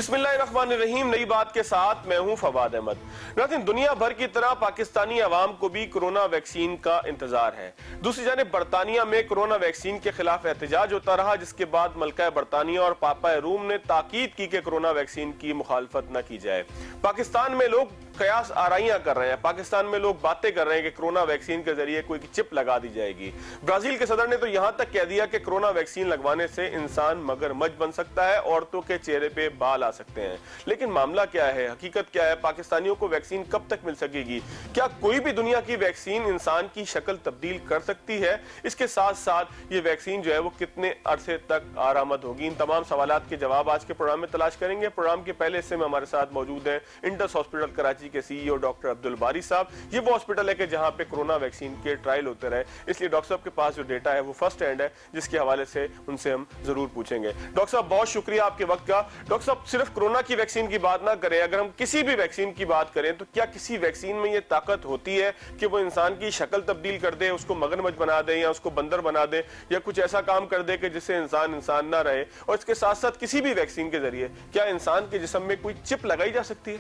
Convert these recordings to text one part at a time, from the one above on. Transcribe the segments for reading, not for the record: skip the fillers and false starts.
बिस्मिल्लाहिर्रहमानिर्रहीम। नई बात के साथ मैं हूं फवाद अहमद। नाज़रीन, दुनिया भर की तरह पाकिस्तानी अवाम को भी कोरोना वैक्सीन का इंतजार है। दूसरी जानिब बरतानिया में कोरोना वैक्सीन के खिलाफ एहतजाज होता रहा, जिसके बाद मलका बरतानिया और पापा रूम ने ताकीद की कि कोरोना वैक्सीन की मुखालफत न की जाए। पाकिस्तान में लोग कयास आराइयां कर रहे हैं, पाकिस्तान में लोग बातें कर रहे हैं कि कोरोना वैक्सीन के जरिए कोई चिप लगा दी जाएगी। ब्राजील के सदर ने तो यहां तक कह दिया कि कोरोना वैक्सीन लगवाने से इंसान मगरमच्छ बन सकता है, औरतों के चेहरे पे बाल आ सकते हैं। लेकिन मामला क्या है, हकीकत क्या है? पाकिस्तानियों को वैक्सीन कब तक मिल सकेगी? क्या कोई भी दुनिया की वैक्सीन इंसान की शक्ल तब्दील कर सकती है? इसके साथ साथ ये वैक्सीन जो है वो कितने अरसे तक आरामद होगी? इन तमाम सवालात के जवाब आज के प्रोग्राम में तलाश करेंगे। प्रोग्राम के पहले हिस्से में हमारे साथ मौजूद हैं इंडस हॉस्पिटल कराची के सीईओ डॉक्टर अब्दुल बारी साहब। ये वो हॉस्पिटल है कि जहां पे कोरोना वैक्सीन के ट्रायल होते रहे, इसलिए डॉक्टर साहब के पास जो डेटा है वो फर्स्ट हैंड है, जिसके हवाले से उनसे हम जरूर पूछेंगे। डॉक्टर साहब, बहुत शुक्रिया आपके वक्त का। डॉक्टर साहब, सिर्फ कोरोना की वैक्सीन की बात ना करें, अगर हम किसी भी वैक्सीन की बात करें तो क्या किसी वैक्सीन में ये ताकत होती है कि वो इंसान की शक्ल तब्दील कर दे, उसको मगरमच्छ बना दे या उसको बंदर बना दे या कुछ ऐसा काम कर दे कि जिससे इंसान ना रहे? और इसके साथ साथ किसी भी वैक्सीन के जरिए क्या इंसान के जिस्म में कोई चिप लगाई जा सकती है?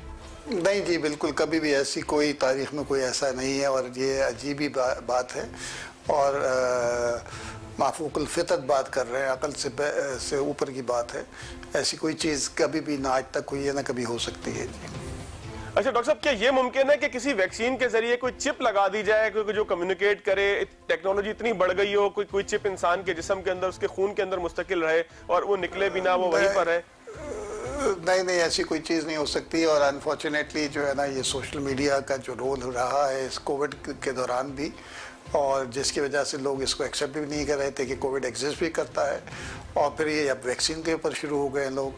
नहीं जी, बिल्कुल कभी भी ऐसी कोई तारीख में कोई ऐसा नहीं है और ये अजीब ही बात है और माफूकुल फितरत बात कर रहे हैं, अकल से ऊपर की बात है। ऐसी कोई चीज़ कभी भी ना आज तक हुई है ना कभी हो सकती है जी। अच्छा डॉक्टर साहब, क्या ये मुमकिन है कि किसी वैक्सीन के जरिए कोई चिप लगा दी जाए, कोई जो कम्युनिकेट करे? टेक्नोलॉजी इतनी बढ़ गई हो, कोई चिप इंसान के जिस्म के अंदर, उसके खून के अंदर मुस्तकिल रहे और वो निकले बिना वो वहीं पर है? नहीं, ऐसी कोई चीज़ नहीं हो सकती। और अनफॉर्चुनेटली जो है ना, ये सोशल मीडिया का जो रोल रहा है इस कोविड के दौरान भी, और जिसकी वजह से लोग इसको एक्सेप्ट भी नहीं कर रहे थे कि कोविड एग्जिस्ट भी करता है, और फिर ये अब वैक्सीन के ऊपर शुरू हो गए लोग।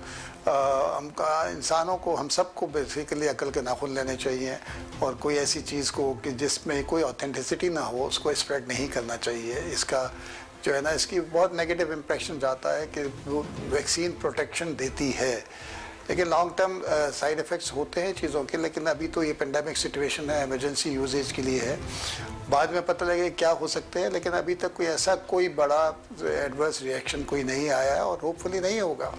इंसानों को, हम सबको बेसिकली अकल के नाखून लेने चाहिए और कोई ऐसी चीज़ को कि जिसमें कोई ऑथेंटिसिटी ना हो उसको स्प्रेड नहीं करना चाहिए। इसका जो है ना, इसकी बहुत नेगेटिव इम्प्रेशन जाता है कि वो वैक्सीन प्रोटेक्शन देती है, लेकिन लॉन्ग टर्म साइड इफ़ेक्ट्स होते हैं चीज़ों के। लेकिन अभी तो ये पेंडेमिक सिचुएशन है, इमरजेंसी यूजेज के लिए है, बाद में पता लगे क्या हो सकते हैं, लेकिन अभी तक कोई ऐसा कोई बड़ा एडवर्स रिएक्शन कोई नहीं आया है और होपफुली नहीं होगा।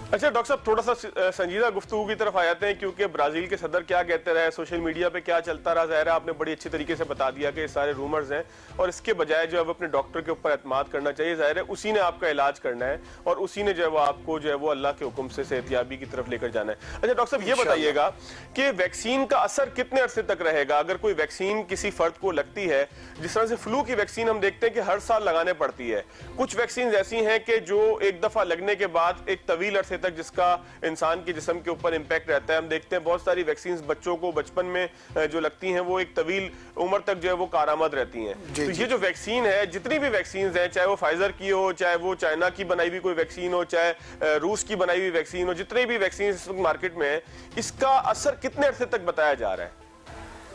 अच्छा डॉक्टर साहब, थोड़ा सा संजीदा गुफ्तगू की तरफ आ जाते हैं, क्योंकि ब्राजील के सदर क्या कहते रहे, सोशल मीडिया पे क्या चलता रहा, ज़ाहिर है आपने बड़ी अच्छी तरीके से बता दिया कि ये सारे रूमर्स हैं और इसके बजाय जो है अपने डॉक्टर के ऊपर एतमाद करना चाहिए। ज़ाहिर है उसी ने आपका इलाज करना है और उसी ने जो है वो आपको जो है वो अल्लाह के हुक्म से सेहतियाबी की तरफ लेकर जाना है। अच्छा डॉक्टर साहब, ये बताइएगा कि वैक्सीन का असर कितने अरसे तक रहेगा? अगर कोई वैक्सीन किसी फर्द को लगती है, जिस तरह से फ्लू की वैक्सीन हम देखते हैं कि हर साल लगाने पड़ती है, कुछ वैक्सीन ऐसी हैं कि जो एक दफ़ा लगने के बाद एक तवील अरसे तक जिसका इंसान के जिस्म के ऊपर इंपैक्ट रहता है। हम देखते हैं बहुत सारी वैक्सीन बच्चों को बचपन में जो लगती हैं वो एक तवील उम्र तक जो है वो कारआमद रहती हैं। तो ये जो वैक्सीन है, जितनी भी वैक्सीन हैं, चाहे वो फाइजर की हो, चाहे वो चाइना की बनाई हुई कोई वैक्सीन हो, चाहे रूस की बनाई हुई वैक्सीन हो, जितनी भी वैक्सीन इस वक्त मार्केट में है, इसका असर कितने अरसे तक बताया जा रहा है?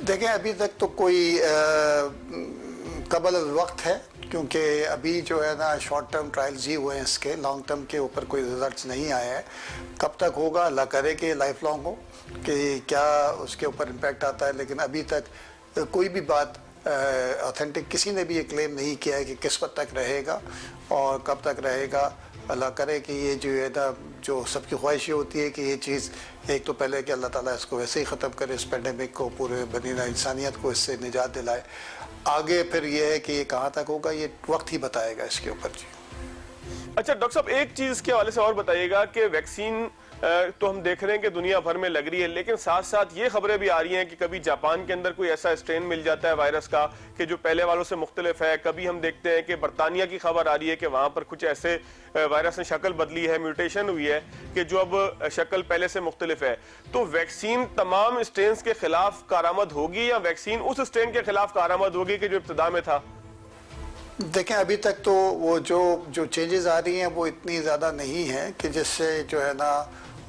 देखें, अभी तक तो कोई कबल वक्त है, क्योंकि अभी जो है ना शॉर्ट टर्म ट्रायल्स ही हुए हैं इसके, लॉन्ग टर्म के ऊपर कोई रिजल्ट्स नहीं आए हैं। कब तक होगा, अल्लाह करे कि लाइफ लॉन्ग हो, कि क्या उसके ऊपर इम्पैक्ट आता है। लेकिन अभी तक कोई भी बात ऑथेंटिक किसी ने भी ये क्लेम नहीं किया है कि किस वक्त तक रहेगा और कब तक रहेगा। अल्लाह करे कि ये जो है ना, जो सबकी ख्वाहिश ये होती है कि ये चीज़ एक तो पहले कि अल्लाह ताला इसको वैसे ही ख़त्म करे, इस पेंडेमिक को, पूरे बनीना इंसानियत को इससे निजात दिलाए। आगे फिर ये है कि ये कहाँ तक होगा, ये वक्त ही बताएगा इसके ऊपर जी। अच्छा डॉक्टर साहब, एक चीज़ के हवाले से और बताइएगा कि वैक्सीन तो हम देख रहे हैं कि दुनिया भर में लग रही है, लेकिन साथ साथ ये खबरें भी आ रही हैं कि कभी जापान के अंदर कोई ऐसा स्ट्रेन मिल जाता है वायरस का कि जो पहले वालों से मुख्तलिफ है। कभी हम देखते हैं कि बरतानिया की खबर आ रही है कि वहाँ पर कुछ ऐसे वायरस ने शक्ल बदली है, म्यूटेशन हुई है कि जो अब शक्ल पहले से मुख्तलिफ है। तो वैक्सीन तमाम स्ट्रेन के खिलाफ कारआमद होगी या वैक्सीन उस स्ट्रेन के खिलाफ कारआमद होगी कि जो इब्तिदा में था? देखें, अभी तक तो वो जो चेंजेस आ रही हैं वो इतनी ज़्यादा नहीं है कि जिससे जो है ना,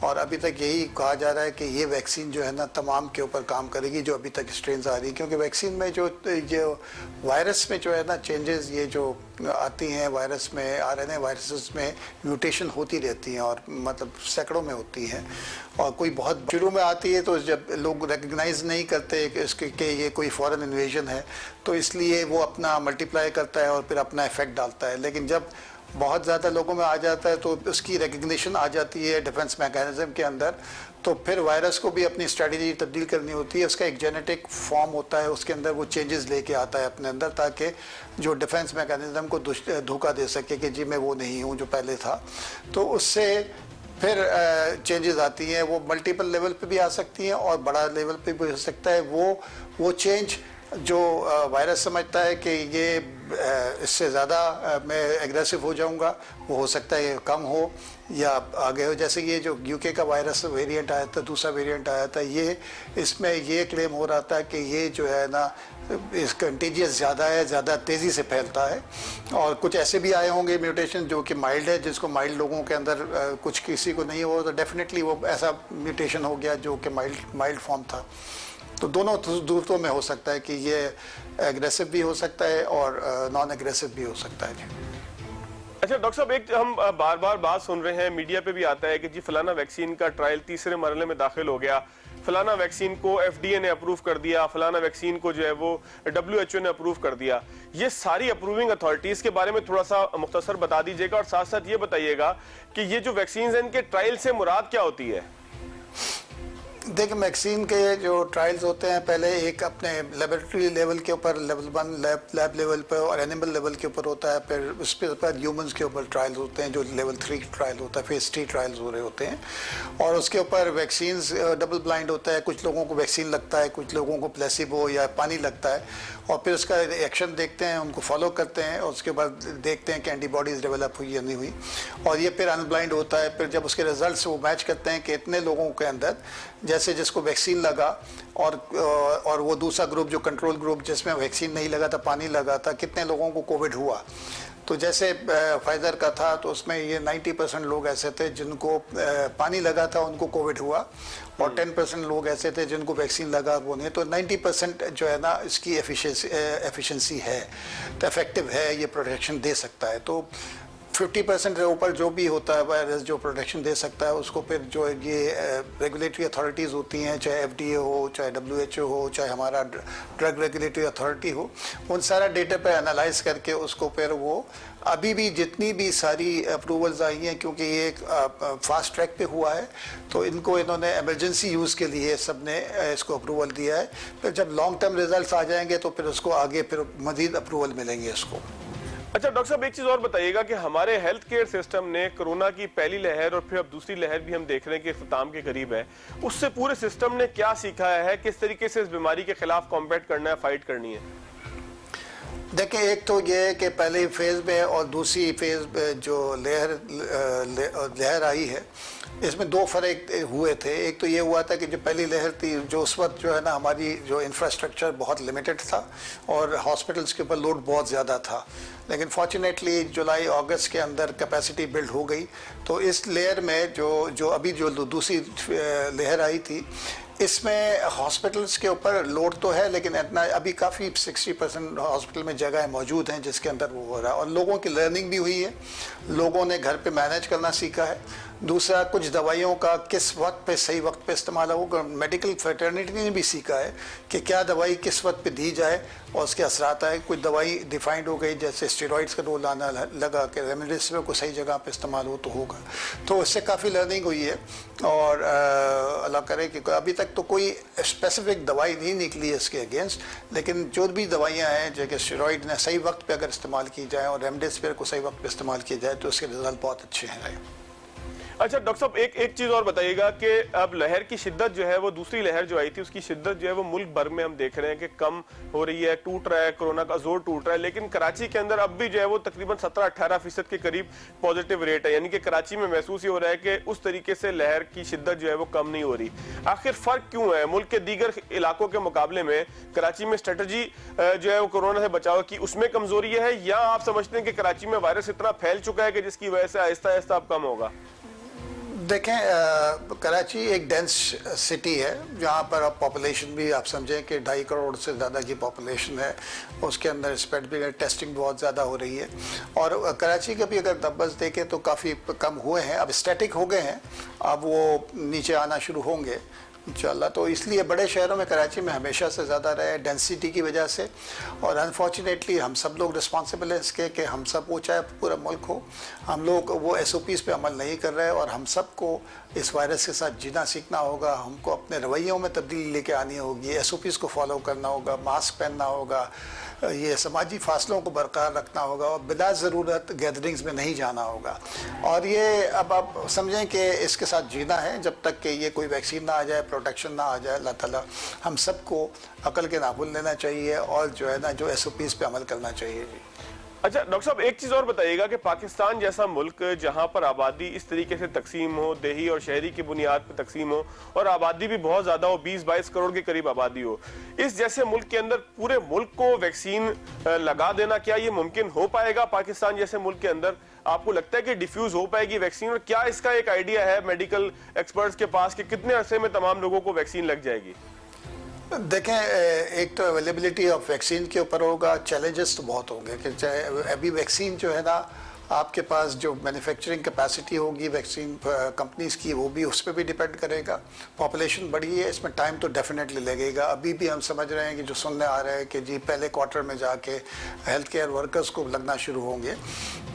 और अभी तक यही कहा जा रहा है कि ये वैक्सीन जो है ना तमाम के ऊपर काम करेगी जो अभी तक स्ट्रेन आ रही है। क्योंकि वैक्सीन में जो वायरस में जो है ना चेंजेस ये जो आती हैं, वायरस में आरएनए वायरसेस में म्यूटेशन होती रहती हैं और मतलब सैकड़ों में होती हैं, और कोई बहुत शुरू में आती है तो जब लोग रिकग्नाइज नहीं करते इसके कि ये कोई फॉरेन इन्वेजन है, तो इसलिए वो अपना मल्टीप्लाई करता है और फिर अपना इफेक्ट डालता है। लेकिन जब बहुत ज़्यादा लोगों में आ जाता है तो उसकी रिकग्निशन आ जाती है डिफेंस मैकेनिज्म के अंदर, तो फिर वायरस को भी अपनी स्ट्रेटजी तब्दील करनी होती है। उसका एक जेनेटिक फॉर्म होता है, उसके अंदर वो चेंजेस लेके आता है अपने अंदर, ताकि जो डिफेंस मैकेनिज्म को धोखा दे सके कि जी मैं वो नहीं हूँ जो पहले था। तो उससे फिर चेंजेस आती हैं, वो मल्टीपल लेवल पे भी आ सकती हैं और बड़ा लेवल पे भी हो सकता है। वो चेंज जो वायरस समझता है कि ये इससे ज़्यादा मैं एग्रेसिव हो जाऊंगा, वो हो सकता है कम हो या आगे हो। जैसे ये जो यूके का वायरस वेरिएंट आया था, दूसरा वेरिएंट आया था, ये इसमें ये क्लेम हो रहा था कि ये जो है ना इस कंटेजियस ज़्यादा है, ज़्यादा तेज़ी से फैलता है। और कुछ ऐसे भी आए होंगे म्यूटेशन जो कि माइल्ड है, जिसको माइल्ड लोगों के अंदर कुछ किसी को नहीं हो, तो डेफिनेटली वो ऐसा म्यूटेशन हो गया जो कि माइल्ड फॉर्म था। तो दोनों सूरतों में हो सकता है कि ये एग्रेसिव भी हो सकता है और नॉन एग्रेसिव भी हो सकता है। अच्छा डॉक्टर साहब, एक हम बार बार बात सुन रहे हैं, मीडिया पे भी आता है कि जी फलाना वैक्सीन का ट्रायल तीसरे मरहले में दाखिल हो गया, फलाना वैक्सीन को एफडीए ने अप्रूव कर दिया, फलाना वैक्सीन को जो है वो डब्ल्यूएचओ ने अप्रूव कर दिया। ये सारी अप्रूविंग अथॉरिटीज के बारे में थोड़ा सा मुख्तसर बता दीजिएगा और साथ साथ ये बताइएगा कि ये जो वैक्सीन है इनके ट्रायल से मुराद क्या होती है? देखिए, वैक्सीन के जो ट्रायल्स होते हैं पहले एक अपने लेबोरेटरी लेवल के ऊपर, लेवल 1 लैब लेवल पर और एनिमल लेवल के ऊपर होता है, फिर उस पर ह्यूमंस के ऊपर ट्रायल्स होते हैं जो लेवल 3 ट्रायल होता है, फेज 3 ट्रायल्स हो रहे होते हैं। और उसके ऊपर वैक्सीन्स डबल ब्लाइंड होता है, कुछ लोगों को वैक्सीन लगता है, कुछ लोगों को प्लेसिबो या पानी लगता है, और फिर उसका एक्शन देखते हैं, उनको फॉलो करते हैं और उसके बाद देखते हैं कि एंटीबॉडीज़ डेवलप हुई या नहीं हुई। और ये फिर अनब्लाइंड होता है। फिर जब उसके रिजल्ट्स वो मैच करते हैं कि इतने लोगों के अंदर, जैसे जिसको वैक्सीन लगा और वो दूसरा ग्रुप जो कंट्रोल ग्रुप जिसमें वैक्सीन नहीं लगा था, पानी लगा था, कितने लोगों को कोविड हुआ। तो जैसे फाइजर का था तो उसमें ये 90% लोग ऐसे थे जिनको पानी लगा था, उनको कोविड हुआ, और 10% लोग ऐसे थे जिनको वैक्सीन लगा वो नहीं। तो 90% जो है ना इसकी एफिशिएंसी है, तो इफेक्टिव है, ये प्रोटेक्शन दे सकता है। तो 50% के ऊपर जो भी होता है वायरस जो प्रोटेक्शन दे सकता है, उसको फिर जो ये रेगुलेटरी अथॉरिटीज़ होती हैं, चाहे एफडीए हो, चाहे डब्ल्यूएचओ हो, चाहे हमारा ड्रग रेगुलेटरी अथॉरिटी हो, उन सारा डेटा पे एनालाइज करके उसको फिर वो अभी भी जितनी भी सारी अप्रूवल्स आई हैं, क्योंकि ये एक फास्ट ट्रैक पे हुआ है, तो इन्होंने एमरजेंसी यूज़ के लिए सब ने इसको अप्रूवल दिया है। फिर जब लॉन्ग टर्म रिजल्ट आ जाएंगे तो फिर उसको आगे फिर मज़ीद अप्रूवल मिलेंगे इसको। अच्छा डॉक्टर साहब, एक चीज और बताइएगा कि हमारे हेल्थ केयर सिस्टम ने कोरोना की पहली लहर और फिर अब दूसरी लहर भी हम देख रहे हैं कि इख्तिताम के करीब है, उससे पूरे सिस्टम ने क्या सीखा है, किस तरीके से इस बीमारी के खिलाफ कॉम्बैट करना है, फाइट करनी है? देखिए, एक तो ये है कि पहले फेज़ में और दूसरी फेज़ में जो लहर आई है, इसमें दो फर्क हुए थे। एक तो ये हुआ था कि जो पहली लहर थी, जो उस वक्त जो है ना हमारी जो इंफ्रास्ट्रक्चर बहुत लिमिटेड था और हॉस्पिटल्स के ऊपर लोड बहुत ज़्यादा था, लेकिन फॉर्चुनेटली जुलाई अगस्त के अंदर कैपेसिटी बिल्ड हो गई। तो इस लेयर में जो अभी जो दूसरी लहर आई थी, इसमें हॉस्पिटल्स के ऊपर लोड तो है, लेकिन इतना अभी काफ़ी 60% हॉस्पिटल में जगह मौजूद हैं जिसके अंदर वो हो रहा है, और लोगों की लर्निंग भी हुई है, लोगों ने घर पे मैनेज करना सीखा है। दूसरा, कुछ दवाइयों का किस वक्त पे सही वक्त पे इस्तेमाल होगा, मेडिकल फ्रेटर्निटी ने भी सीखा है कि क्या दवाई किस वक्त पे दी जाए और उसके असरात आए। कुछ दवाई डिफाइंड हो गई, जैसे स्टेरॉइड्स का रोल आना लगा कि रेमडेसिविर को सही जगह पे इस्तेमाल हो तो होगा। तो इससे काफ़ी लर्निंग हुई है, और अल्लाह करे कि अभी तक तो कोई स्पेसिफिक दवाई नहीं निकली है इसके अगेंस्ट, लेकिन जो भी दवाइयाँ हैं जो कि स्टेरॉइड ने सही वक्त पे अगर इस्तेमाल की जाए और रेमडेसिविर को सही वक्त पे इस्तेमाल किया जाए तो उसके रिजल्ट बहुत अच्छे हैं। अच्छा डॉक्टर साहब, एक चीज और बताइएगा कि अब लहर की शिद्दत जो है वो दूसरी लहर जो आई थी उसकी शिद्दत जो है वो मुल्क भर में हम देख रहे हैं कि कम हो रही है, टूट रहा है, कोरोना का जोर टूट रहा है, लेकिन कराची के अंदर अब भी जो है वो तकरीबन 17-18% के करीब पॉजिटिव रेट है, यानी कि कराची में महसूस ही हो रहा है कि उस तरीके से लहर की शिद्दत जो है वो कम नहीं हो रही। आखिर फर्क क्यों है? मुल्क के दीगर इलाकों के मुकाबले में कराची में स्ट्रेटजी जो है वो कोरोना से बचाव की उसमें कमजोरी है, या आप समझते हैं कि कराची में वायरस इतना फैल चुका है कि जिसकी वजह से आहिस्ता आहिस्ता अब कम होगा? देखें, कराची एक डेंस सिटी है जहाँ पर अब पॉपुलेशन भी आप समझें कि 2.5 करोड़ से ज़्यादा की पॉपुलेशन है, उसके अंदर स्प्रेड भी है, टेस्टिंग बहुत ज़्यादा हो रही है, और कराची के भी अगर नंबर्स देखें तो काफ़ी कम हुए हैं, अब स्टैटिक हो गए हैं, अब वो नीचे आना शुरू होंगे। इंशाल्लाह। तो इसलिए बड़े शहरों में कराची में हमेशा से ज़्यादा रहे डेंसिटी की वजह से, और अनफॉर्चुनेटली हम सब लोग रिस्पॉन्सिबल हैं इसके कि हम सब वो, चाहे पूरा मुल्क हो, हम लोग वो SOPs पे अमल नहीं कर रहे, और हम सबको इस वायरस के साथ जीना सीखना होगा। हमको अपने रवैयों में तब्दीली लेके आनी होगी, SOPs को फॉलो करना होगा, मास्क पहनना होगा, ये समाजी फासलों को बरकरार रखना होगा, और बिला ज़रूरत गैदरिंग्स में नहीं जाना होगा। और ये अब आप समझें कि इसके साथ जीना है जब तक कि ये कोई वैक्सीन ना आ जाए, प्रोटेक्शन ना आ जाए। अल्लाह ताला हम सबको अकल के नाखून लेना चाहिए, और जो है ना, जो SOPs पे अमल करना चाहिए जी। अच्छा डॉक्टर साहब, एक चीज और बताइएगा कि पाकिस्तान जैसा मुल्क जहां पर आबादी इस तरीके से तकसीम हो, देही और शहरी की बुनियाद पर तकसीम हो, और आबादी भी बहुत ज्यादा हो, 20-22 करोड़ के करीब आबादी हो, इस जैसे मुल्क के अंदर पूरे मुल्क को वैक्सीन लगा देना, क्या ये मुमकिन हो पाएगा पाकिस्तान जैसे मुल्क के अंदर? आपको लगता है कि डिफ्यूज हो पाएगी वैक्सीन, और क्या इसका एक आइडिया है मेडिकल एक्सपर्ट्स के पास कि कितने अरसे में तमाम लोगों को वैक्सीन लग जाएगी? देखें, एक तो अवेलेबिलिटी ऑफ वैक्सीन के ऊपर होगा, चैलेंजेस तो बहुत होंगे कि चाहे अभी वैक्सीन जो है ना, आपके पास जो मैन्युफैक्चरिंग कैपेसिटी होगी वैक्सीन कंपनीज़ की, वो भी उस पर भी डिपेंड करेगा। पॉपुलेशन बढ़ी है, इसमें टाइम तो डेफिनेटली लगेगा। अभी भी हम समझ रहे हैं कि जो सुनने आ रहे हैं कि जी पहले क्वार्टर में जाके हेल्थ केयर वर्कर्स को लगना शुरू होंगे,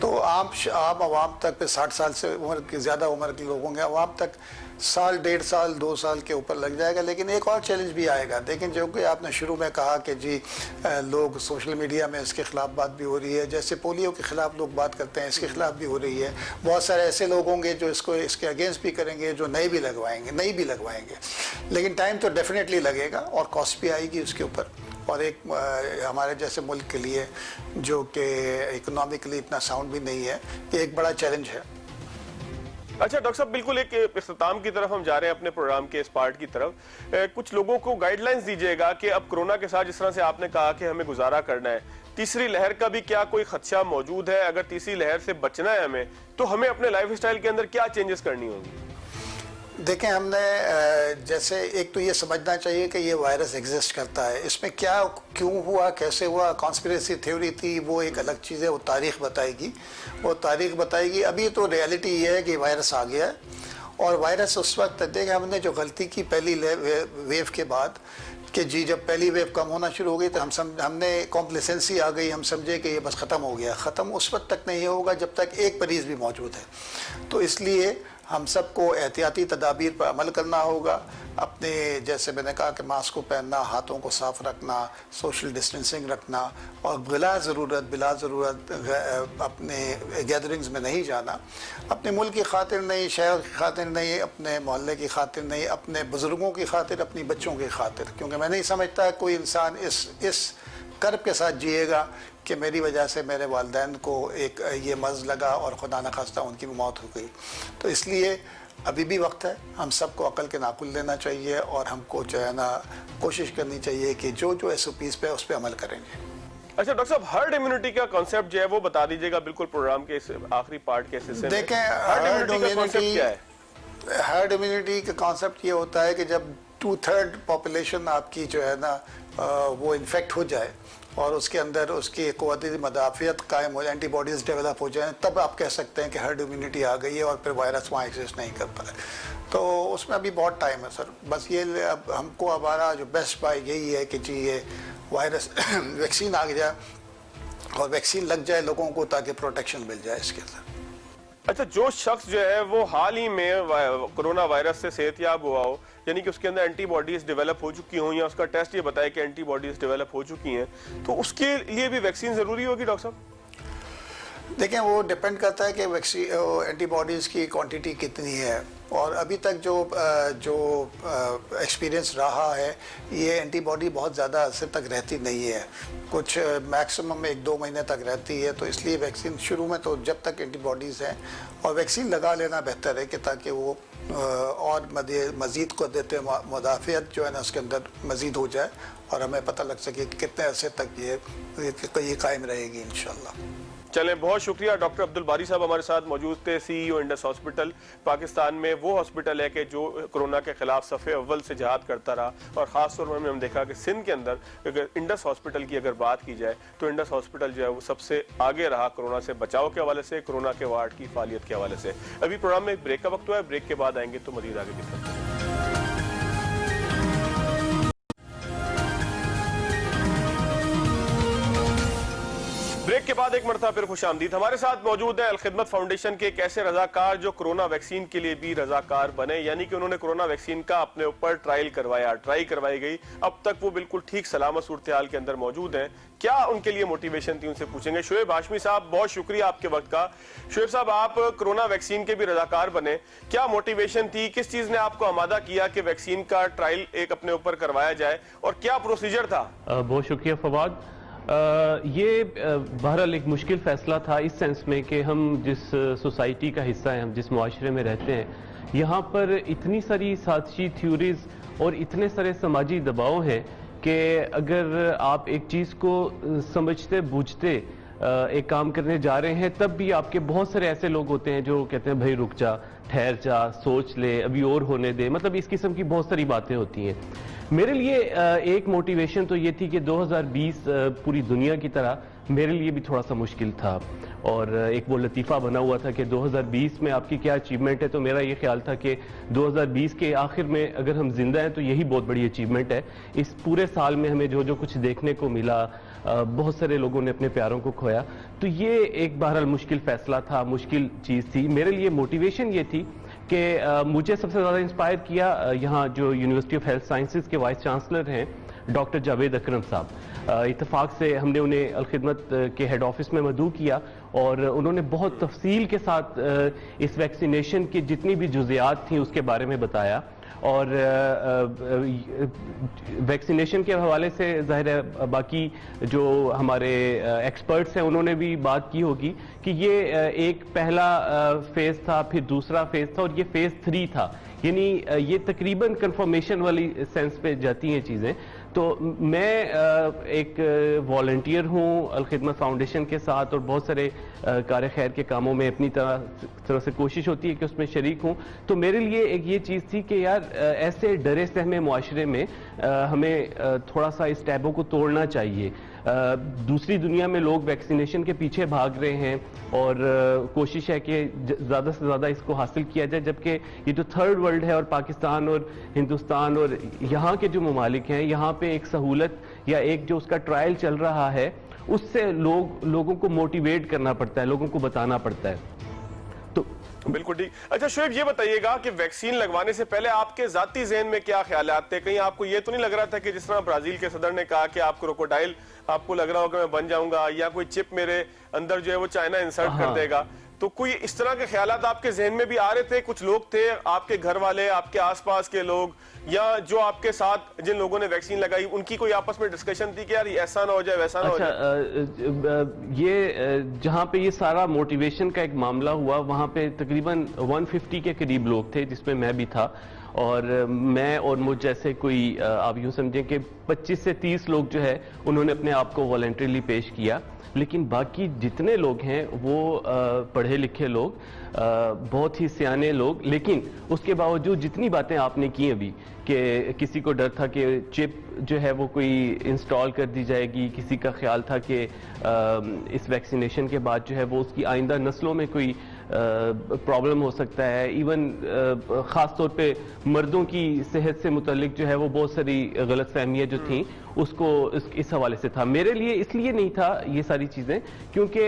तो आम आवाम तक पे 60 साल से उम्र की ज़्यादा उम्र के लोग होंगे, आवाम तक साल, 1.5 साल, 2 साल के ऊपर लग जाएगा। लेकिन एक और चैलेंज भी आएगा। लेकिन जो कि आपने शुरू में कहा कि जी लोग सोशल मीडिया में इसके ख़िलाफ़ बात भी हो रही है, जैसे पोलियो के ख़िलाफ़ लोग बात करते हैं, इसके ख़िलाफ़ भी हो रही है। बहुत सारे ऐसे लोग होंगे जो इसके अगेंस्ट भी करेंगे, जो नहीं भी लगवाएंगे। लेकिन टाइम तो डेफिनेटली लगेगा, और कॉस्ट भी आएगी उसके ऊपर। और एक हमारे जैसे मुल्क के लिए जो कि इकोनॉमिकली इतना साउंड भी नहीं है, ये एक बड़ा चैलेंज है। अच्छा डॉक्टर साहब, बिल्कुल एक इख्तिताम की तरफ हम जा रहे हैं अपने प्रोग्राम के इस पार्ट की तरफ। कुछ लोगों को गाइडलाइंस दीजिएगा कि अब कोरोना के साथ जिस तरह से आपने कहा कि हमें गुजारा करना है, तीसरी लहर का भी क्या कोई खदशा मौजूद है? अगर तीसरी लहर से बचना है हमें, तो हमें अपने लाइफ स्टाइल के अंदर क्या चेंजेस करनी होंगी? देखें, हमने जैसे एक तो ये समझना चाहिए कि ये वायरस एग्जिस्ट करता है, इसमें क्या क्यों हुआ, कैसे हुआ, कॉन्स्पिरेसी थ्योरी थी, वो एक अलग चीज़ है, वो तारीख बताएगी। अभी तो रियलिटी ये है कि वायरस आ गया है, और वायरस उस वक्त देखें, हमने जो गलती की पहली वेव के बाद कि जी जब पहली वेव कम होना शुरू हो गई तो हमने कॉम्प्लेसेंसी आ गई, हम समझे कि ये बस ख़त्म हो गया। ख़त्म उस वक्त तक नहीं होगा जब तक एक मरीज़ भी मौजूद है। तो इसलिए हम सबको एहतियाती तदाबीर पर अमल करना होगा। अपने जैसे मैंने कहा कि मास्क को पहनना, हाथों को साफ़ रखना, सोशल डिस्टेंसिंग रखना, और बिला ज़रूरत अपने गैदरिंग्स में नहीं जाना। अपने मुल्क की खातिर नहीं, शहर की खातिर नहीं, अपने मोहल्ले की खातिर नहीं, अपने बुज़ुर्गों की खातिर, अपनी बच्चों की खातिर। क्योंकि मैं नहीं समझता कोई इंसान इस कर्ब के साथ जिएगा कि मेरी वजह से मेरे वालिदैन को एक ये मर्ज़ लगा और खुदा न खास्ता उनकी मौत हो गई। तो इसलिए अभी भी वक्त है, हम सबको अकल के नाकुल लेना चाहिए, और हमको जो है ना कोशिश करनी चाहिए कि जो SOPs पे उस पर अमल करेंगे। अच्छा डॉक्टर साहब, हर्ड इम्यूनिटी का कॉन्सेप्ट जो है वो बता दीजिएगा बिल्कुल प्रोग्राम के इस आखिरी पार्ट के हिस्से में। देखें, हर्ड इम्यूनिटी का कॉन्सेप्ट क्या है? हर्ड इम्यूनिटी का कॉन्सेप्ट ये होता है कि जब 2/3 पॉपुलेशन आपकी जो है ना वो इन्फेक्ट हो जाए, और उसके अंदर उसकी क़ुव्वती मदाफ़ियत कायम हो जाए, एंटीबॉडीज़ डेवलप हो जाए, तब आप कह सकते हैं कि हर्ड इम्यूनिटी आ गई है और फिर वायरस वहाँ एग्जिस्ट नहीं कर पाए। तो उसमें अभी बहुत टाइम है सर। बस ये अब हमको हमारा जो बेस्ट बाय यही है कि जी ये वायरस वैक्सीन आ जाए और वैक्सीन लग जाए लोगों को, ताकि प्रोटेक्शन मिल जाए इसके अंदर। अच्छा, जो शख्स जो है वो हाल ही में कोरोना वायरस से सेहतयाब हुआ हो, यानी कि उसके अंदर एंटीबॉडीज डेवलप हो चुकी हों, या उसका टेस्ट ये बताए कि एंटीबॉडीज डेवलप हो चुकी हैं, तो उसके लिए भी वैक्सीन ज़रूरी होगी डॉक्टर साहब? देखें, वो डिपेंड करता है कि एंटीबॉडीज़ की क्वांटिटी कितनी है, और अभी तक जो एक्सपीरियंस रहा है, ये एंटीबॉडी बहुत ज़्यादा अरसे तक रहती नहीं है, कुछ मैक्सिमम 1-2 महीने तक रहती है। तो इसलिए वैक्सीन शुरू में तो जब तक एंटीबॉडीज़ हैं, और वैक्सीन लगा लेना बेहतर है कि ताकि वो और मज़ीद को देते मुदाफ़ियत जो है ना उसके अंदर मज़ीद हो जाए, और हमें पता लग सके कि कितने अरसे तक ये कायम रहेगी इंशाल्लाह। चलें, बहुत शुक्रिया। डॉक्टर अब्दुल बारी साहब हमारे साथ मौजूद थे, CEO इंडस हॉस्पिटल। पाकिस्तान में वो हॉस्पिटल है कि जो कोरोना के खिलाफ सफ़े अव्वल से जहाद करता रहा, और ख़ास तौर पर हम देखा कि सिंध के अंदर अगर इंडस हॉस्पिटल की अगर बात की जाए तो इंडस हॉस्पिटल जो है वो सबसे आगे रहा कोरोना से बचाव के हवाले से, कोरोना के वार्ड की फ़ालियत के हवाले से। अभी प्रोग्राम में एक ब्रेक का वक्त हुआ है, ब्रेक के बाद आएंगे तो मज़ीद आगे दिक्कत। ब्रेक के बाद एक मरतबा फिर खुश आमदीद। हमारे साथ मौजूद है अलखिदमत फाउंडेशन के एक ऐसे रजाकार जो कोरोना वैक्सीन के लिए भी रजाकार बने, यानी कि उन्होंने कोरोना वैक्सीन का अपने ऊपर ट्राई करवाई गई। अब तक वो बिल्कुल ठीक सलामत सूरत हाल के अंदर मौजूद हैं। क्या उनके लिए मोटिवेशन थी, उनसे पूछेंगे। शोएब हाशमी साहब, बहुत शुक्रिया आपके वक्त का। शोएब साहब, आप कोरोना वैक्सीन के भी रजाकार बने, क्या मोटिवेशन थी, किस चीज ने आपको आमादा किया कि वैक्सीन का ट्रायल एक अपने ऊपर करवाया जाए, और क्या प्रोसीजर था? बहुत शुक्रिया फवाद। ये बहरहाल एक मुश्किल फैसला था इस सेंस में कि हम जिस सोसाइटी का हिस्सा हैं, हम जिस मुआशरे में रहते हैं, यहाँ पर इतनी सारी साजिशी थ्योरीज और इतने सारे समाजी दबाव हैं कि अगर आप एक चीज़ को समझते बूझते एक काम करने जा रहे हैं, तब भी आपके बहुत सारे ऐसे लोग होते हैं जो कहते हैं भाई रुक जा, ठहर जा, सोच ले, अभी और होने दे। मतलब इस किस्म की बहुत सारी बातें होती हैं। मेरे लिए एक मोटिवेशन तो ये थी कि 2020 पूरी दुनिया की तरह मेरे लिए भी थोड़ा सा मुश्किल था, और एक वो लतीफ़ा बना हुआ था कि 2020 में आपकी क्या अचीवमेंट है। तो मेरा ये ख्याल था कि 2020 के आखिर में अगर हम जिंदा हैं तो यही बहुत बड़ी अचीवमेंट है। इस पूरे साल में हमें जो जो कुछ देखने को मिला, बहुत सारे लोगों ने अपने प्यारों को खोया, तो ये एक बहरहाल मुश्किल फैसला था, मुश्किल चीज़ थी। मेरे लिए मोटिवेशन ये थी कि मुझे सबसे ज़्यादा इंस्पायर किया यहाँ जो यूनिवर्सिटी ऑफ हेल्थ साइंसेज के वाइस चांसलर हैं डॉक्टर जावेद अकरम साहब। इत्तेफाक से हमने उन्हें अलखिदमत के हेड ऑफिस में मदऊ किया, और उन्होंने बहुत तफसील के साथ इस वैक्सीनेशन की जितनी भी जुज़ियात थी उसके बारे में बताया। और वैक्सीनेशन के हवाले से ज़ाहिर है बाकी जो हमारे एक्सपर्ट्स हैं उन्होंने भी बात की होगी कि ये एक पहला फेज़ था, फिर दूसरा फेज़ था, और ये फेज़ 3 था। यानी ये तकरीबन कंफर्मेशन वाली सेंस पे जाती हैं चीज़ें। तो मैं एक वॉलंटियर हूँ अलखिदमत फाउंडेशन के साथ, और बहुत सारे कार खैर के कामों में अपनी तरह से कोशिश होती है कि उसमें शरीक हूँ। तो मेरे लिए एक ये चीज़ थी कि यार ऐसे डरे सहमे मुआशरे में हमें थोड़ा सा इस टैबों को तोड़ना चाहिए। दूसरी दुनिया में लोग वैक्सीनेशन के पीछे भाग रहे हैं, और कोशिश है कि ज़्यादा से ज़्यादा इसको हासिल किया जाए, जबकि ये जो थर्ड वर्ल्ड है और पाकिस्तान और हिंदुस्तान और यहाँ के जो ममालिक हैं, यहाँ पे एक सहूलत या एक जो उसका ट्रायल चल रहा है, उससे लोगों को मोटिवेट करना पड़ता है, लोगों को बताना पड़ता है। बिल्कुल ठीक। अच्छा शोएब, ये बताइएगा कि वैक्सीन लगवाने से पहले आपके जाती ज़हन में क्या ख्यालात थे? कहीं आपको ये तो नहीं लग रहा था कि जिस तरह ब्राजील के सदर ने कहा कि आप क्रोकोडाइल, आपको लग रहा हो कि मैं बन जाऊंगा, या कोई चिप मेरे अंदर जो है वो चाइना इंसर्ट कर देगा? तो कोई इस तरह के ख्यालात आपके जहन में भी आ रहे थे? कुछ लोग थे आपके घर वाले, आपके आसपास के लोग, या जो आपके साथ जिन लोगों ने वैक्सीन लगाई, उनकी कोई आपस में डिस्कशन थी कि यार ऐसा ना हो जाए, वैसा ना हो जाए? ये जहाँ पे ये सारा मोटिवेशन का एक मामला हुआ, वहाँ पे तकरीबन 150 के करीब लोग थे, जिसमें मैं भी था। और मैं और मुझ जैसे कोई आप यूँ समझें कि 25 से 30 लोग जो है उन्होंने अपने आप को वॉलंटरीली पेश किया। लेकिन बाकी जितने लोग हैं वो पढ़े लिखे लोग, बहुत ही सियाने लोग, लेकिन उसके बावजूद जितनी बातें आपने की अभी कि किसी को डर था कि चिप जो है वो कोई इंस्टॉल कर दी जाएगी, किसी का ख्याल था कि इस वैक्सीनेशन के बाद जो है वो उसकी आइंदा नस्लों में कोई प्रॉब्लम हो सकता है। इवन ख़ास तौर पे मर्दों की सेहत से मुतल्लिक जो है वो बहुत सारी गलत फहमियाँ जो थीं उसको इस हवाले से था। मेरे लिए इसलिए नहीं था ये सारी चीज़ें क्योंकि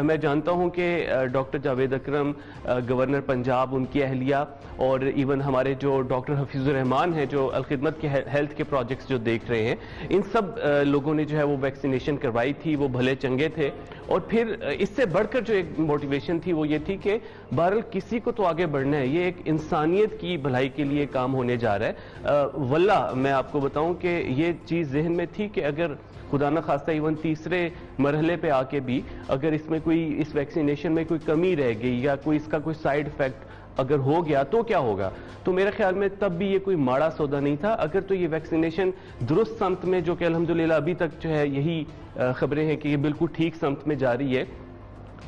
मैं जानता हूँ कि डॉक्टर जावेद अकरम, गवर्नर पंजाब, उनकी अहलिया, और इवन हमारे जो डॉक्टर हफीज़ुर रहमान हैं जो अलखिदमत के हेल्थ के प्रोजेक्ट्स जो देख रहे हैं, इन सब लोगों ने जो है वो वैक्सीनेशन करवाई थी, वो भले चंगे थे। और फिर इससे बढ़कर जो एक मोटिवेशन थी वो ये थी कि बहरहाल किसी को तो आगे बढ़ना है, ये एक इंसानियत की भलाई के लिए काम होने जा रहा है। वल्ला मैं आपको बताऊं कि ये चीज़ जहन में थी कि अगर खुदा न खास्ता इवन तीसरे मरहले पे आके भी अगर इसमें कोई, इस वैक्सीनेशन में कोई कमी रह गई या कोई इसका कोई साइड इफेक्ट अगर हो गया तो क्या होगा। तो मेरे ख्याल में तब भी ये कोई माड़ा सौदा नहीं था। अगर तो ये वैक्सीनेशन दुरुस्त समत में, जो कि अल्हम्दुलिल्लाह अभी तक जो है यही खबरें हैं कि ये बिल्कुल ठीक समत में जा रही है,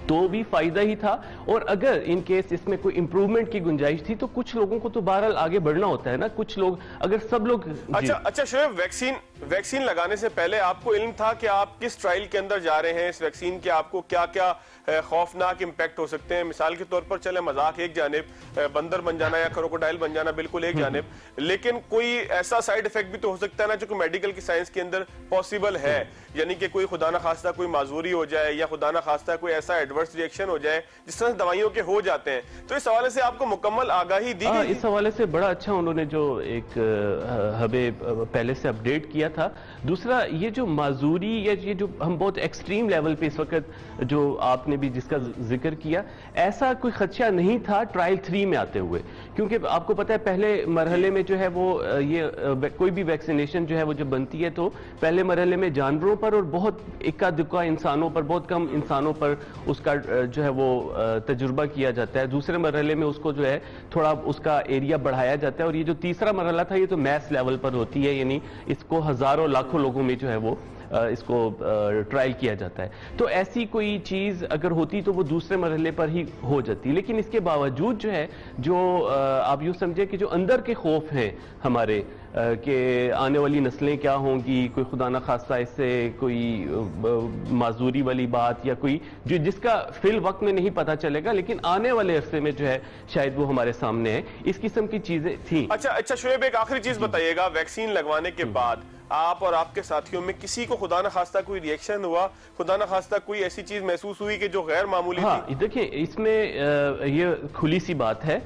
तो भी फायदा ही था। और अगर इन केस इसमें कोई इंप्रूवमेंट की गुंजाइश थी तो कुछ लोगों को तो बहरहाल आगे बढ़ना होता है ना। कुछ लोग, अगर सब लोग अच्छा शोएब, ویکسین لگانے سے پہلے آپ کو علم تھا کہ آپ کس ٹرائل کے اندر جا رہے ہیں؟ اس ویکسین کے آپ کو کیا کیا خوفناک امپیکٹ ہو سکتے ہیں؟ مثال کے طور پر چلے مذاق ایک جانب، بندر بن جانا یا کروکوڈائل بن جانا بالکل ایک جانب، لیکن کوئی ایسا سائیڈ ایفیکٹ بھی تو ہو سکتا ہے نا جو کہ میڈیکل کی سائنس کے اندر پاسبل ہے، یعنی کہ کوئی خدا نخواستہ کوئی معذوری ہو جائے یا خدا نخواستہ کوئی ایسا ایڈورس ریئیکشن ہو جائے جس طرح دوائیوں کے ہو جاتے ہیں، تو اس حوالے سے آپ کو مکمل آگاہی دی گئی؟ اس حوالے سے بڑا اچھا انہوں نے جو ایک ہمیں پہلے سے اپڈیٹ کیا تھا۔ دوسرا یہ جو معذوری یا یہ جو ہم بہت ایکسٹریم لیول پہ اس وقت جو آپ نے بھی جس کا ذکر کیا، ایسا کوئی خدشہ نہیں تھا ٹرائل 3 میں آتے ہوئے، کیونکہ آپ کو پتہ ہے پہلے مرحلے میں جو ہے وہ یہ کوئی بھی ویکسینیشن جو ہے وہ جب بنتی ہے تو پہلے مرحلے میں جانوروں پر اور بہت اکا دکا انسانوں پر، بہت کم انسانوں پر اس کا جو ہے وہ تجربہ کیا جاتا ہے۔ دوسرے مرحلے میں اس کو جو ہے تھوڑا اس کا ایریا بڑھایا جاتا ہے، اور یہ جو تیسرا مرحلہ تھا یہ تو میس لیول پر ہوتی ہے، یعنی اس کو ہزاروں لاکھوں لوگوں میں جو ہے وہ اس کو ٹرائل کیا جاتا ہے۔ تو ایسی کوئی چیز اگر ہوتی تو وہ دوسرے مرحلے پر ہی ہو جاتی، لیکن اس کے باوجود جو ہے جو آپ یوں سمجھے کہ جو اندر کے خوف ہیں ہمارے کہ آنے والی نسلیں کیا ہوں گی، کوئی خدا نخواستہ اس سے کوئی معذوری والی بات یا کوئی جو جس کا فی الوقت میں نہیں پتہ چلے گا لیکن آنے والے عرصے میں جو ہے شاید وہ ہمارے سامنے ہے، اس قسم کی چیزیں تھیں۔ اچھا شعیب، ایک آخری چیز بتائیے گا، ویکسین لگوانے کے بعد آپ اور آپ کے ساتھیوں میں کسی کو خدا نخواستہ کوئی ریئیکشن ہوا، خدا نخواستہ کوئی ایسی چیز محسوس ہوئی کہ جو غیر معمولی تھی؟ ہاں دیکھیں، اس میں یہ کھلی سی بات ہے،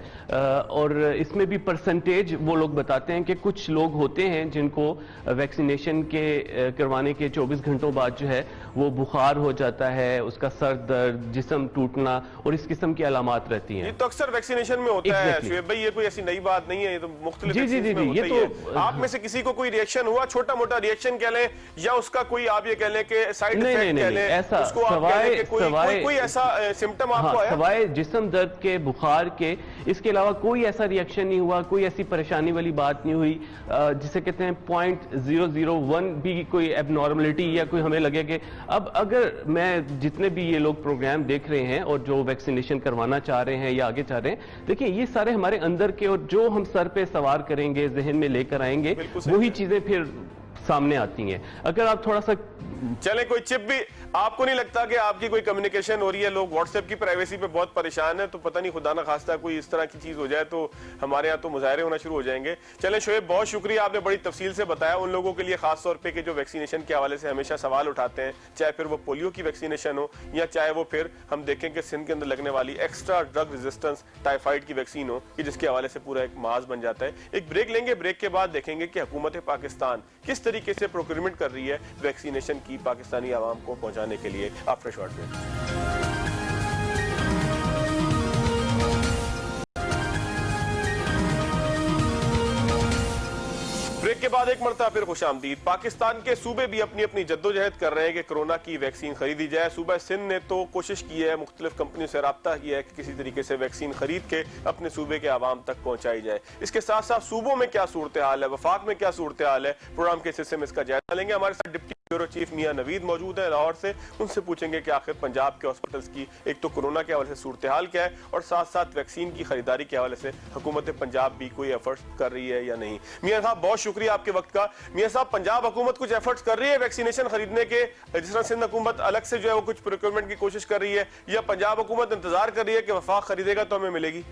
اور اس میں بھی پرسنٹیج وہ لوگ بتاتے ہیں کہ کچھ لوگ ہوتے ہیں جن کو ویکسینیشن کے کروانے کے 24 گھنٹوں بعد جو ہے وہ بخار ہو جاتا ہے، اس کا سر درد، جسم ٹوٹنا اور اس قسم کی علامات رہتی ہیں۔ یہ تو اکثر ویکسینیشن میں ہوتا ہے شعیب بھائی، یہ کوئی ایسی نئی بات نہیں ہے، یہ تو مختلف ویکسینز میں ہوتا ہی ہے۔ آپ میں سے کسی کو کوئی ریئیکشن ہوا، چھوٹا موٹا ریئیکشن کہہ لیں یا اس کا کوئی آپ یہ کہہ لیں کہ سائیڈ ایفیکٹ کہہ لیں، اس کو آپ کہہ لیں کہ کوئی ایسا سمٹم آپ کو آیا؟ سوائے جسم درد کے، بخار کے، اس کے علاوہ کوئی ایسا ریئیکشن نہیں ہوا، کوئی ایسی پریشانی والی بات نہیں ہوئی جسے کہتے ہیں 0.001 بھی کوئی ایب نارملٹی یا کوئی ہمیں لگے کہ اب اگر میں جتنے بھی یہ لوگ پروگرام دیکھ رہے ہیں اور جو ویکسینیشن کروانا چاہ رہے ہیں یا آگے چاہ رہے ہیں، دیکھیں یہ سارے ہمارے اندر کے اور جو ہم سر پہ سوار کریں گے، ذہن میں لے کر آئیں گے، وہی چیزیں پھر سامنے آتی ہیں۔ اگر آپ تھوڑا سا چلیں کوئی چپ بھی، آپ کو نہیں لگتا کہ آپ کی کوئی کمیونیکیشن ہو رہی ہے، لوگ واٹس ایپ کی پرائیویسی پہ بہت پریشان ہیں، تو پتہ نہیں خدا نہ خواستہ کوئی اس طرح کی چیز ہو جائے تو ہمارے ہاں تو مظاہرے ہونا شروع ہو جائیں گے۔ چلیں شعیب، بہت شکریہ، آپ نے بڑی تفصیل سے بتایا ان لوگوں کے لیے خاص طور پہ کہ جو ویکسینیشن کے حوالے سے ہمیشہ سوال اٹھاتے ہیں، چاہے پھر وہ پولیو کی ویکسینیشن ہو یا چاہے وہ پھر ہم دیکھیں کہ سندھ کے اندر لگنے والی ایکسٹرا ڈرگ ریزسٹنس ٹائیفائڈ کی ویکسین ہو، کہ جس کے حوالے سے پورا ایک محاذ بن جاتا ہے۔ ایک بریک لیں گے، بریک کے بعد دیکھیں گے کہ حکومت پاکستان کس طریقے سے پروکیورمنٹ کر رہی ہے ویکسینیشن کی پاکستانی عوام کو پہنچانے کے لیے۔ After short break. بریک کے بعد ایک مرتبہ پھر خوش آمدید۔ پاکستان کے صوبے بھی اپنی اپنی جدوجہد کر رہے ہیں کہ کرونا کی ویکسین خریدی جائے۔ صوبہ سندھ نے تو کوشش کی ہے، مختلف کمپنیوں سے رابطہ کیا ہے کہ کسی طریقے سے ویکسین خرید کے اپنے صوبے کے عوام تک پہنچائی جائے۔ اس کے ساتھ ساتھ صوبوں میں کیا صورتحال ہے، وفاق میں کیا صورتحال ہے، پروگرام کے حصے میں اس کا جائزہ لیں گے۔ ہمارے ساتھ ڈپٹی بیورو چیف میاں نوید موجود ہیں لاہور سے، ان سے پوچھیں گے کہ آخر پنجاب کے ہاسپٹلز کی ایک تو کورونا کے حوالے سے صورتحال کیا ہے، اور ساتھ ساتھ ویکسین کی خریداری کے حوالے سے حکومت پنجاب بھی کوئی ایفرٹس کر رہی ہے یا نہیں۔ میاں صاحب بہت شکریہ آپ کے وقت کا۔ میاں صاحب، پنجاب حکومت کچھ ایفرٹس کر رہی ہے ویکسینیشن خریدنے کے، جس طرح سندھ حکومت الگ سے جو ہے وہ کچھ پروکیورمنٹ کی کوشش کر رہی ہے، یا پنجاب حکومت انتظار کر رہی ہے کہ وفاق خریدے گا تو ہمیں ملے گی؟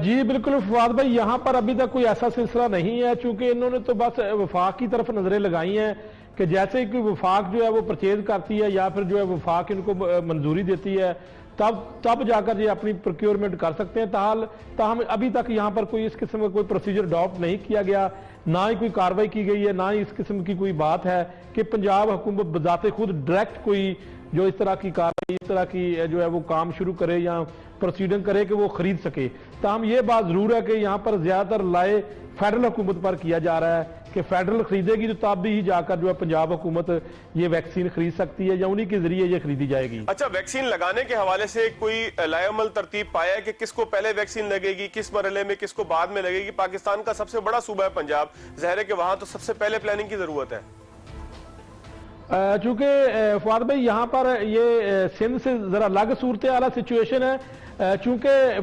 جی بالکل فواد بھائی، یہاں پر ابھی تک کوئی ایسا سلسلہ نہیں ہے، چونکہ انہوں نے تو بس وفاق کی طرف نظریں لگائی ہیں کہ جیسے کہ وفاق جو ہے وہ پرچیز کرتی ہے یا پھر جو ہے وفاق ان کو منظوری دیتی ہے تب جا کر یہ اپنی پروکیورمنٹ کر سکتے ہیں۔ تاہم ابھی تک یہاں پر کوئی اس قسم کا کوئی پروسیجر اڈاپٹ نہیں کیا گیا، نہ ہی کوئی کارروائی کی گئی ہے، نہ ہی اس قسم کی کوئی بات ہے کہ پنجاب حکومت بذات خود ڈائریکٹ کوئی جو اس طرح کی کارروائی، اس طرح کی جو ہے وہ کام شروع کرے یا پروسیڈنگ کرے کہ وہ خرید سکے۔ تاہم یہ بات ضرور ہے کہ یہاں پر زیادہ تر لائے فیڈرل حکومت پر کیا جا رہا ہے کہ فیڈرل خریدے گی تو تب بھی جا کر جو ہے پنجاب حکومت یہ ویکسین خرید سکتی ہے یا انہی کے ذریعے یہ خریدی جائے گی۔ اچھا، ویکسین لگانے کے حوالے سے کوئی لائے عمل ترتیب پایا ہے کہ کس کو پہلے ویکسین لگے گی، کس مرحلے میں، کس کو بعد میں لگے گی؟ پاکستان کا سب سے بڑا صوبہ ہے پنجاب، ظاہر ہے کہ وہاں تو سب سے پہلے پلاننگ کی ضرورت ہے۔ چونکہ فواد بھائی یہاں پر یہ سندھ سے ذرا الگ صورتحال سچویشن ہے، چونکہ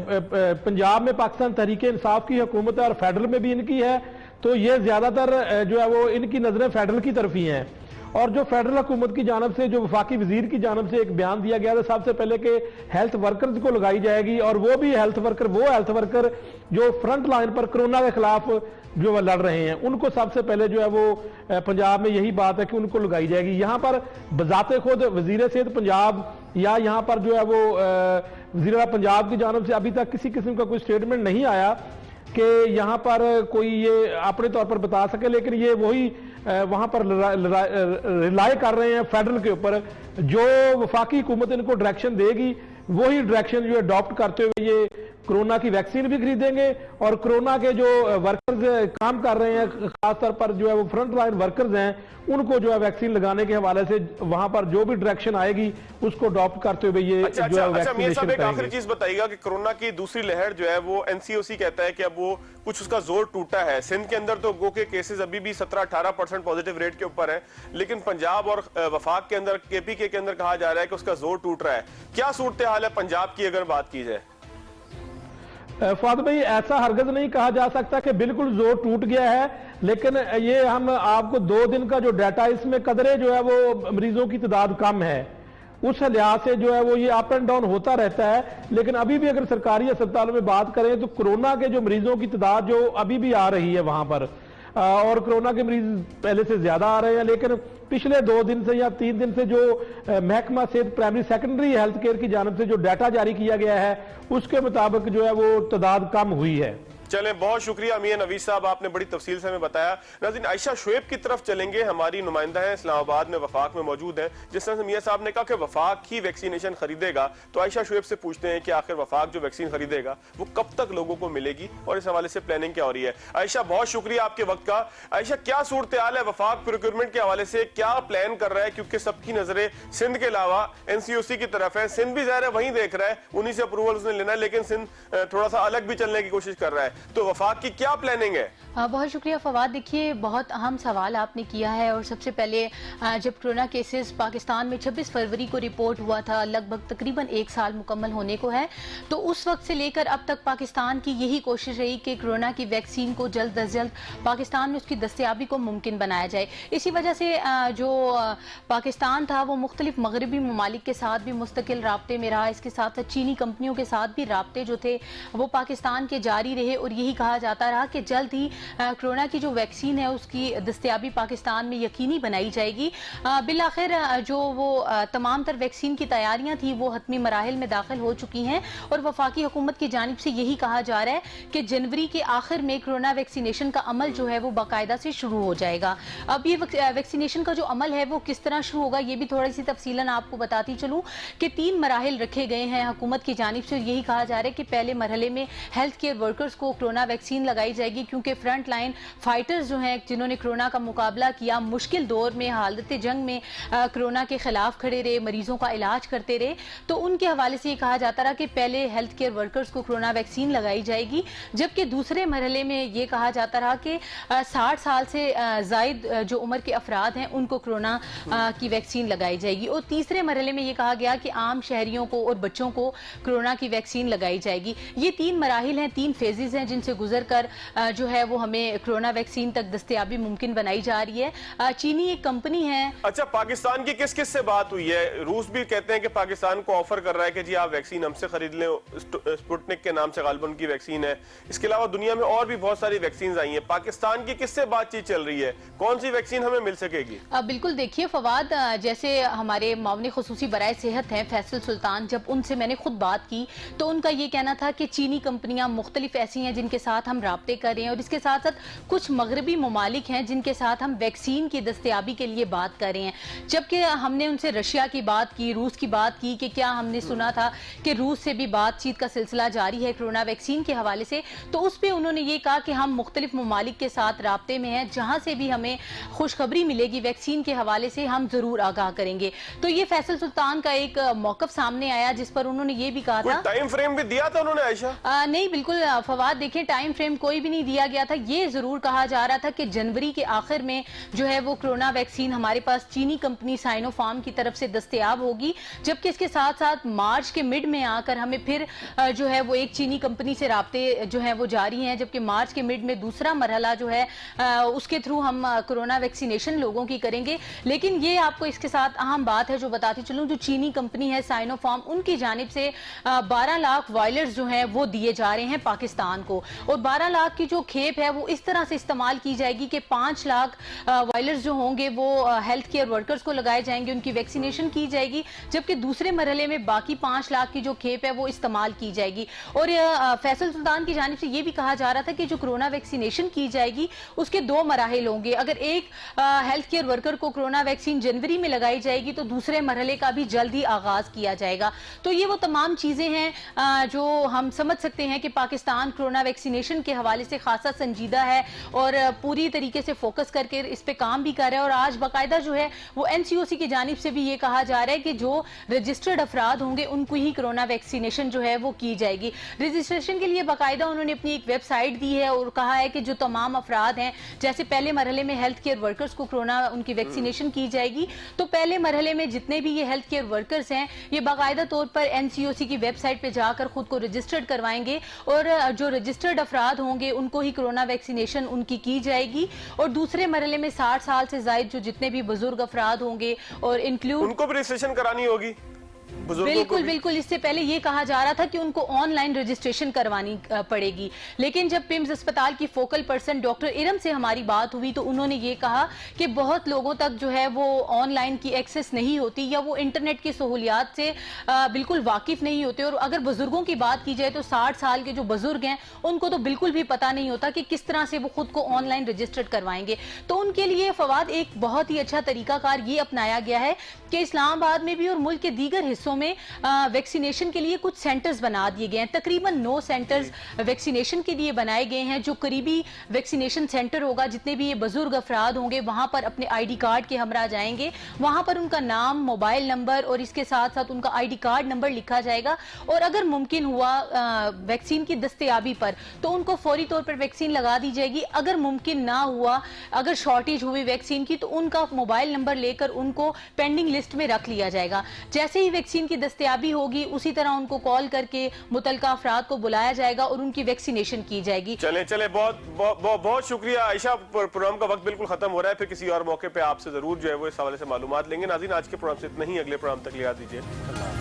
پنجاب میں پاکستان تحریک انصاف کی حکومت ہے اور فیڈرل میں بھی ان کی ہے، तो ये ज़्यादातर जो है वो इनकी नज़रें फेडरल की तरफ ही हैं। और जो फेडरल हुकूमत की जानब से, जो वफाकी वजीर की जानब से एक बयान दिया गया था सबसे पहले कि हेल्थ वर्कर्स को लगाई जाएगी, और वो भी हेल्थ वर्कर जो फ्रंट लाइन पर कोरोना के खिलाफ जो लड़ रहे हैं, उनको सबसे पहले जो है वो पंजाब में यही बात है कि उनको लगाई जाएगी। यहाँ पर बजाते खुद वजीर सेहत पंजाब या यहाँ पर जो है वो वजीर पंजाब की जानब से अभी तक किसी किस्म का कोई स्टेटमेंट नहीं आया कि यहाँ पर कोई ये अपने तौर पर बता सके, लेकिन ये वही वहाँ पर रिलाय कर रहे हैं फेडरल के ऊपर। जो वफाकी हुकूमत इनको डायरेक्शन देगी वही डायरेक्शन जो अडॉप्ट करते हुए ये कोरोना की वैक्सीन भी खरीदेंगे, और कोरोना के जो वर्कर्स काम कर रहे हैं, खासतौर पर जो है वो फ्रंट लाइन वर्कर्स हैं, उनको जो है वैक्सीन लगाने के हवाले से वहां पर जो भी डायरेक्शन आएगी उसको अडॉप्ट करते हुए ये अच्छा, जो है मियां साहब एक आखिरी वैक्सीनेशन चीज बताइएगा कि कोरोना की दूसरी लहर जो है वो एनसीओसी कहता है कि अब वो कुछ उसका जोर टूटा है। सिंध के अंदर तो गो के केसेस अभी भी 17-18% पॉजिटिव रेट के ऊपर है, लेकिन पंजाब और वफाक के अंदर, केपीके के अंदर कहा जा रहा है कि उसका जोर टूट रहा है। क्या सूरत हाल है पंजाब की अगर बात की जाए? फवाद भाई, ऐसा हरगज नहीं कहा जा सकता कि बिल्कुल जोर टूट गया है, लेकिन ये हम आपको 2 दिन का जो डाटा, इसमें कदरे जो है वो मरीजों की तादाद कम है, उस लिहाज से जो है वो ये अप एंड डाउन होता रहता है। लेकिन अभी भी अगर सरकारी अस्पतालों में बात करें तो कोरोना के जो मरीजों की तादाद जो अभी भी आ रही है वहां पर, और कोरोना के मरीज पहले से ज्यादा आ रहे हैं, लेकिन पिछले 2 दिन से या 3 दिन से जो महकमा सेहत प्राइमरी सेकेंडरी हेल्थ केयर की जानब से जो डाटा जारी किया गया है उसके मुताबिक जो है वो तादाद कम हुई है। चलें, बहुत शुक्रिया मियां नवीस साहब, आपने बड़ी तफसील से हमें बताया। नाज़रीन, आयशा शुएब की तरफ चलेंगे, हमारी नुमाइंदा है इस्लामाबाद में, वफाक में मौजूद है। जिस तरह से मियां साहब ने कहा कि वफाक ही वैक्सीनेशन खरीदेगा, तो आयशा शुएब से पूछते हैं कि आखिर वफाक जो वैक्सीन खरीदेगा वो कब तक लोगों को मिलेगी और इस हवाले से प्लानिंग क्या हो रही है? आयशा, बहुत शुक्रिया आपके वक्त का। आयशा, क्या सूरत हाल है वफाक प्रोक्योरमेंट के हवाले से, क्या प्लान कर रहा है? क्योंकि सबकी नजरें सिंध के अलावा एनसीओसी की तरफ है। सिंध भी ज़ाहिर है वहीं देख रहा है, उन्हीं से अप्रूवल उसने लेना है, लेकिन सिंध थोड़ा सा अलग भी चलने की कोशिश कर रहा है। तो वफाक की क्या प्लानिंग है? बहुत शुक्रिया फवाद। देखिए, बहुत अहम सवाल आपने किया है, और सबसे पहले जब कोरोना केसेस पाकिस्तान में 26 फरवरी को रिपोर्ट हुआ था, लगभग तकरीबन 1 साल मुकम्मल होने को है, तो उस वक्त से लेकर अब तक पाकिस्तान की यही कोशिश रही कि कोरोना की वैक्सीन को जल्द अज जल्द पाकिस्तान में उसकी दस्तयाबी को मुमकिन बनाया जाए। इसी वजह से जो पाकिस्तान था वो मुख्तलिफ मगरबी ममालिक के साथ भी मुस्तकिल राब्ते में रहा। इसके साथ साथ चीनी कंपनियों के साथ भी राब्ते जो थे वो पाकिस्तान के जारी रहे, और यही कहा जाता रहा कि जल्द ही कोरोना की जो वैक्सीन है उसकी दस्तयाबी पाकिस्तान में यकीनी बनाई जाएगी। बिल आखिर जो वो तमाम तर वैक्सीन की तैयारियां थी वो हतमी मराहिल में दाखिल हो चुकी हैं, और वफाकी हुकूमत की जानिब से यही कहा जा रहा है कि जनवरी के आखिर में कोरोना वैक्सीनेशन का अमल जो है वो बाकायदा से शुरू हो जाएगा। अब ये वैक्सीनेशन का जो अमल है वो किस तरह शुरू होगा, ये भी थोड़ी सी तफसीलन आपको बताती चलूँ कि 3 मराहिल रखे गए हैं हुकूमत की जानिब से। यही कहा जा रहा है कि पहले मरहले में हेल्थ केयर वर्कर्स को कोरोना वैक्सीन लगाई जाएगी, क्योंकि फ्रंट लाइन फाइटर्स जो हैं जिन्होंने कोरोना का मुकाबला किया, मुश्किल दौर में हालत जंग में कोरोना के खिलाफ खड़े रहे, मरीजों का इलाज करते रहे, तो उनके हवाले से ये कहा जाता रहा कि पहले हेल्थ केयर वर्कर्स को कोरोना वैक्सीन लगाई जाएगी। जबकि दूसरे मरहले में ये कहा जाता रहा कि 60 साल से जायद जो उम्र के अफराद हैं उनको कोरोना की वैक्सीन लगाई जाएगी, और तीसरे मरहले में ये कहा गया कि आम शहरियों को और बच्चों को कोरोना की वैक्सीन लगाई जाएगी। ये 3 मराहिल हैं, 3 फेजेस हैं जिनसे गुजर कर जो है वो हमें कोरोना वैक्सीन तक दस्तयाबी मुमकिन बनाई जा रही है। चीनी एक कंपनी है। अच्छा, पाकिस्तान की किस किस से बात हुई है? रूस भी कहते हैं कि पाकिस्तान को ऑफर कर रहा है कि जी आप वैक्सीन हमसे खरीद लें, स्पुतनिक के नाम से गालिबन उनकी वैक्सीन है। इसके अलावा दुनिया में और भी बहुत सारी वैक्सीन आई हैं। पाकिस्तान की किससे बातचीत चल रही है? कौन सी वैक्सीन हमें मिल सकेगी? बिल्कुल, देखिए फवाद, जैसे हमारे मामले खुसूसी बराए सेहत हैं फैसल सुल्तान, जब उनसे मैंने खुद बात की तो उनका ये कहना था कि चीनी कंपनियां मुख्तलिफ ऐसी हैं जिनके साथ हम राब्ते कर रहे हैं, और इसके साथ साथ कुछ मगरबी ममालिक हैं जिनके साथ हम वैक्सीन की दस्तयाबी के लिए बात कर रहे हैं। जबकि हमने उनसे रशिया की बात की, रूस की बात की कि क्या हमने सुना था कि रूस से भी बातचीत का सिलसिला जारी है कोरोना वैक्सीन के हवाले से, तो उस पर उन्होंने ये कहा कि हम मुख्तलिफ ममालिक के साथ राब्ते में हैं, जहां से भी हमें खुशखबरी मिलेगी वैक्सीन के हवाले से हम जरूर आगाह करेंगे। तो ये फैसल सुल्तान का एक मौकफ सामने आया जिस पर उन्होंने ये भी कहा था। टाइम फ्रेम भी दिया था उन्होंने आयशा? नहीं, बिल्कुल फवाद, देखिए टाइम फ्रेम कोई भी नहीं दिया गया था। یہ ضرور کہا جا رہا تھا کہ جنوری کے آخر میں جو ہے وہ کرونا ویکسین ہمارے پاس چینی کمپنی سائنو فارم کی طرف سے دستیاب ہوگی، جبکہ اس کے ساتھ ساتھ مارچ کے مڈ میں آ کر ہمیں پھر جو ہے وہ ایک چینی کمپنی سے رابطے جو ہے وہ جاری ہیں، جبکہ مارچ کے مڈ میں دوسرا مرحلہ جو ہے اس کے تھرو ہم کرونا ویکسینیشن لوگوں کی کریں گے۔ لیکن یہ آپ کو اس کے ساتھ اہم بات ہے جو بتاتی چلوں، جو چینی کمپنی ہے سائنو فارم، ان کی جانب سے 12 لاکھ وائلرز جو ہیں وہ دیے جا رہے ہیں پاکستان کو، اور 12 لاکھ کی جو کھیپ ہے وہ اس طرح سے استعمال کی جائے گی کہ 5 لاکھ وائلرز جو ہوں گے وہ ہیلتھ کیئر ورکرز کو لگائے جائیں گے، ان کی ویکسینیشن کی جائے گی، جبکہ دوسرے مرحلے میں باقی 5 لاکھ کی جو کھیپ ہے وہ استعمال کی جائے گی۔ اور فیصل سلطان کی جانب سے یہ بھی کہا جا رہا تھا کہ جو کرونا ویکسینیشن کی جائے گی اس کے 2 مراحل ہوں گے، اگر ایک ہیلتھ کیئر ورکر کو کرونا ویکسین جنوری میں لگائی جائے گی تو دوسرے مرحلے کا بھی جلد ہی آغاز کیا جائے گا۔ تو یہ وہ تمام چیزیں ہیں جو ہم سمجھ سکتے ہیں کہ پاکستان کرونا ویکسینیشن کے حوالے سے خاصا سنجیدہ ہے اور پوری طریقے سے فوکس کر کے اس پہ کام بھی کر رہا ہے، اور آج باقاعدہ جو ہے وہ NCOC کی جانب سے بھی یہ کہا جا رہا ہے کہ جو رجسٹرڈ افراد ہوں گے ان کو ہی کرونا ویکسینیشن جو ہے وہ کی جائے گی۔ رجسٹریشن کے لیے باقاعدہ انہوں نے اپنی ایک ویب سائٹ دی ہے اور کہا ہے کہ جو تمام افراد ہیں، جیسے پہلے مرحلے میں ہیلتھ کیئر ورکرز کو کرونا ان کی ویکسینیشن کی جائے گی، تو پہلے مرحلے میں جتنے بھی یہ ہیلتھ کیئر ورکرز ہیں یہ باقاعدہ طور پر NCOC کی ویب سائٹ پہ جا کر خود کو رجسٹرڈ کروائیں گے، اور جو رجسٹرڈ افراد ہوں گے ان کو ہی کرونا ویکسینیشن ان کی جائے گی، اور دوسرے مرحلے میں 60 سال سے زائد جو جتنے بھی بزرگ افراد ہوں گے اور انکلوڈ ان کو بھی رجسٹریشن کرانی ہوگی، بالکل بالکل۔ اس سے پہلے یہ کہا جا رہا تھا کہ ان کو آن لائن رجسٹریشن کروانی پڑے گی، لیکن جب پیمز اسپتال کی فوکل پرسن ڈاکٹر ارم سے ہماری بات ہوئی تو انہوں نے یہ کہا کہ بہت لوگوں تک جو ہے وہ آن لائن کی ایکسس نہیں ہوتی یا وہ انٹرنیٹ کی سہولیات سے بالکل واقف نہیں ہوتے، اور اگر بزرگوں کی بات کی جائے تو 60 سال کے جو بزرگ ہیں ان کو تو بالکل بھی پتہ نہیں ہوتا کہ کس طرح سے وہ خود کو آن لائن رجسٹرڈ کروائیں گے۔ تو ان کے لیے فواد ایک بہت ہی اچھا طریقہ کار یہ اپنایا گیا ہے کہ اسلام آباد میں بھی اور ملک کے دیگر حصوں میں ویکسینیشن کے لیے کچھ سینٹرز بنا دیے گئے ہیں، تقریباً 9 سینٹرز ویکسینیشن کے لیے بنائے گئے ہیں۔ جو قریبی ویکسینیشن سینٹر ہوگا، جتنے بھی یہ بزرگ افراد ہوں گے وہاں پر اپنے ID کارڈ کے ہمراہ جائیں گے، وہاں پر ان کا نام، موبائل نمبر اور اس کے ساتھ ساتھ ان کا ID کارڈ نمبر لکھا جائے گا، اور اگر ممکن ہوا ویکسین کی دستیابی پر تو ان کو فوری طور پر ویکسین لگا دی جائے گی، اگر ممکن نہ ہوا، اگر شارٹیج ہوئی ویکسین کی تو ان کا موبائل نمبر لے کر ان کو پینڈنگ لسٹ میں رکھ لیا جائے گا۔ جیسے ہی ویکسین کی دستیابی ہوگی اسی طرح ان کو کال کر کے متعلقہ افراد کو بلایا جائے گا اور ان کی ویکسینیشن کی جائے گی۔ چلیں بہت شکریہ عائشہ، پروگرام کا وقت بالکل ختم ہو رہا ہے، پھر کسی اور موقع پہ آپ سے ضرور جو ہے وہ اس حوالے سے معلومات لیں گے۔ ناظرین، آج کے پروگرام سے اتنا ہی، اگلے پروگرام تک لحاظ دیجیے۔